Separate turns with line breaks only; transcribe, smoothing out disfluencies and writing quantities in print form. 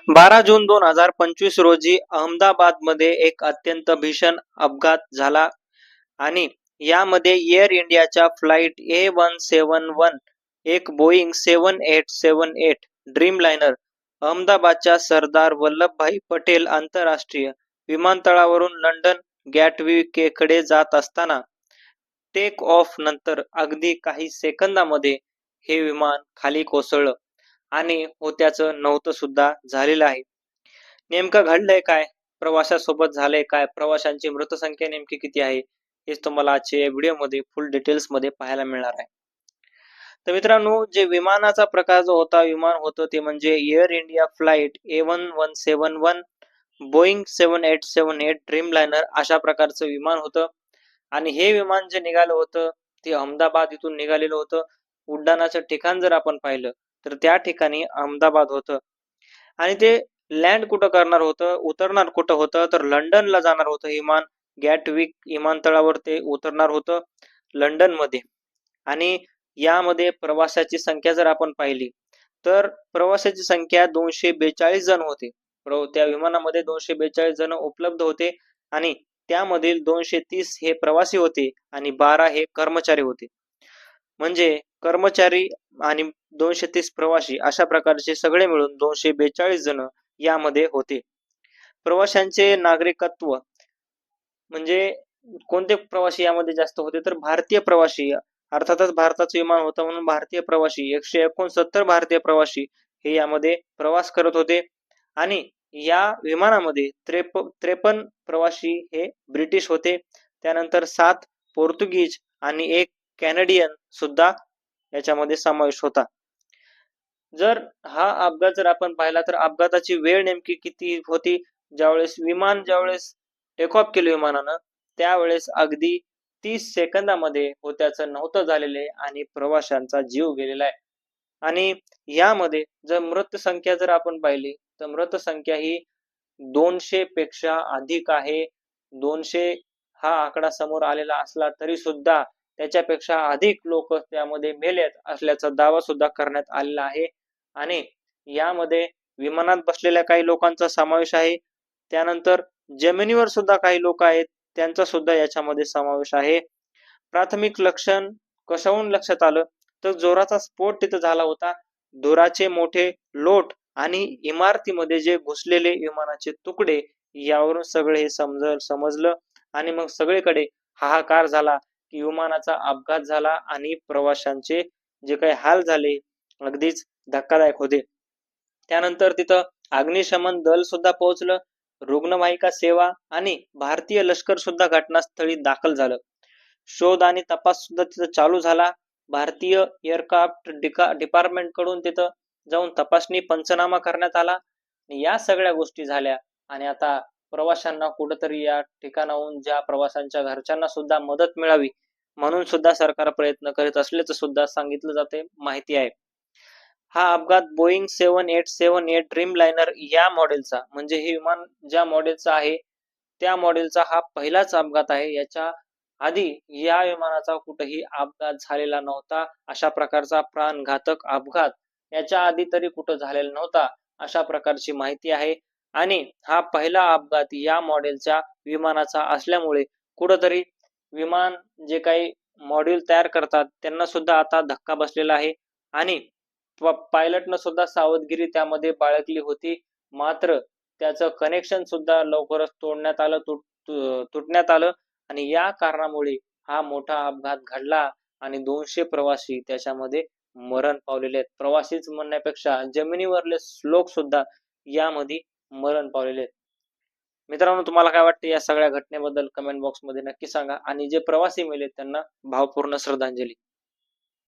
12 जून 2025 रोजी अहमदाबादमध्ये एक अत्यंत भीषण अपघात झाला आणि यामध्ये एअर इंडियाच्या फ्लाईट A171 एक बोईंग 7878 ड्रीमलाइनर अहमदाबादच्या सरदार वल्लभभाई पटेल आंतरराष्ट्रीय विमानतळावरून लंडन गॅटविककडे जात असताना टेक ऑफ नंतर अगदी काही सेकंदामध्ये हे विमान खाली कोसळलं आणि होत्याचं नव्हतं सुद्धा झालेलं आहे. नेमकं घडलंय काय, प्रवाशासोबत झालंय काय, प्रवाशांची मृतसंख्या नेमकी किती आहे, हेच तुम्हाला आजच्या या व्हिडिओमध्ये फुल डिटेल्स मध्ये पाहायला मिळणार आहे. तर मित्रांनो, जे विमानाचा प्रकार जो होता, विमान होतं ते म्हणजे air India flight A1171 Boeing 7878 Dreamliner अशा प्रकारचं विमान होतं. आणि हे विमान जे निघालं होतं ते अहमदाबाद इथून निघालेलं होतं. उड्डाणाचं ठिकाण जर आपण पाहिलं तर त्या ठिकाणी अहमदाबाद होतं आणि ते लँड कुठं करणार होतं, उतरणार कुठं होतं, तर लंडनला जाणार होतं विमान. गॅटविक विमानतळावर ते उतरणार होतं लंडन मध्ये. आणि यामध्ये प्रवाशाची संख्या जर आपण पाहिली तर प्रवाशाची संख्या 242 जण होते. त्या विमानामध्ये 242 जण उपलब्ध होते आणि त्यामधील 230 हे प्रवासी होते आणि 12 हे कर्मचारी होते. म्हणजे कर्मचारी आणि 230 प्रवासी अशा प्रकारचे सगळे मिळून 242 जण यामध्ये होते. प्रवाशांचे नागरिकत्व म्हणजे कोणते प्रवासी यामध्ये जास्त होते, तर भारतीय प्रवासी. अर्थातच भारताचं विमान होतं म्हणून भारतीय प्रवासी 169 भारतीय प्रवासी हे यामध्ये प्रवास करत होते. आणि या विमानामध्ये 53 प्रवासी हे ब्रिटिश होते. त्यानंतर 7 पोर्तुगीज आणि 1 कॅनडियन सुद्धा याच्यामध्ये समावेश होता. जर हा अपघात जर आपण पाहिला तर अपघाताची वेळ नेमकी किती होती, ज्यावेळेस टेक ऑफ केलं विमानानं त्यावेळेस अगदी 30 सेकंदामध्ये होत्याचं नव्हतं झालेले आणि प्रवाशांचा जीव गेलेला आहे. आणि यामध्ये जर मृत संख्या जर आपण पाहिली तर मृत संख्या ही 200 पेक्षा अधिक आहे. 200 हा आकडा समोर आलेला असला तरी सुद्धा त्याच्यापेक्षा अधिक लोक त्यामध्ये मेलेत असल्याचा दावा सुद्धा करण्यात आलेला आहे. आणि यामध्ये विमानात बसलेल्या काही लोकांचा समावेश आहे. त्यानंतर जमिनीवर सुद्धा काही लोक आहेत, त्यांचा सुद्धा याच्यामध्ये समावेश आहे. प्राथमिक लक्षण कशाहून लक्षात आलं तर जोराचा स्फोट तिथं झाला होता. धुराचे मोठे लोट आणि इमारतीमध्ये जे घुसलेले विमानाचे तुकडे यावरून सगळे हे समजलं आणि मग सगळीकडे हाहाकार झाला की विमानाचा अपघात झाला आणि प्रवाशांचे जे काही हाल झाले अगदीच धक्कादायक होते. त्यानंतर तिथं अग्निशमन दल सुद्धा पोहोचलं, रुग्णवाहिका सेवा आणि भारतीय लष्कर सुद्धा घटनास्थळी दाखल झालं. शोध आणि तपास सुद्धा तिथं चालू झाला. भारतीय एअरक्राफ्ट डिपार्टमेंट कडून तिथं जाऊन तपासणी पंचनामा करण्यात आला. या सगळ्या गोष्टी झाल्या आणि आता प्रवाशांना कुठंतरी या ठिकाणाहून ज्या प्रवाशांच्या घरच्यांना सुद्धा मदत मिळावी म्हणून सुद्धा सरकार प्रयत्न करीत असल्याचं सुद्धा सांगितलं जाते, माहिती आहे. हा अपघात बोईंग 7878 ड्रीमलाइनर या मॉडेलचा म्हणजे हे विमान ज्या मॉडेलचा आहे त्या मॉडेलचा हा पहिलाच अपघात आहे. याच्या आधी या विमानाचा कुठेही अपघात झालेला नव्हता. अशा प्रकारचा प्राणघातक अपघात याच्या आधी तरी कुठं झालेला नव्हता अशा प्रकारची माहिती आहे. आणि हा पहिला अपघात या मॉडेलच्या विमानाचा असल्यामुळे कुठंतरी विमान जे काही मॉड्यूल तयार करतात त्यांना सुद्धा आता धक्का बसलेला आहे. आणि पायलटनं सुद्धा सावधगिरी त्यामध्ये बाळगली होती, मात्र त्याचं कनेक्शन सुद्धा लवकरच तोडण्यात आलं, तुटण्यात आलं आणि या कारणामुळे हा मोठा अपघात घडला आणि 200 प्रवासी त्याच्यामध्ये मरण पावलेले आहेत. प्रवासीच म्हणण्यापेक्षा जमिनीवरले लोक सुद्धा यामध्ये मरण पावलेले आहेत. मित्रांनो, तुम्हाला काय वाटतं या सगळ्या घटनेबद्दल कमेंट बॉक्स मध्ये नक्की सांगा आणि जे प्रवासी मेले त्यांना भावपूर्ण श्रद्धांजली.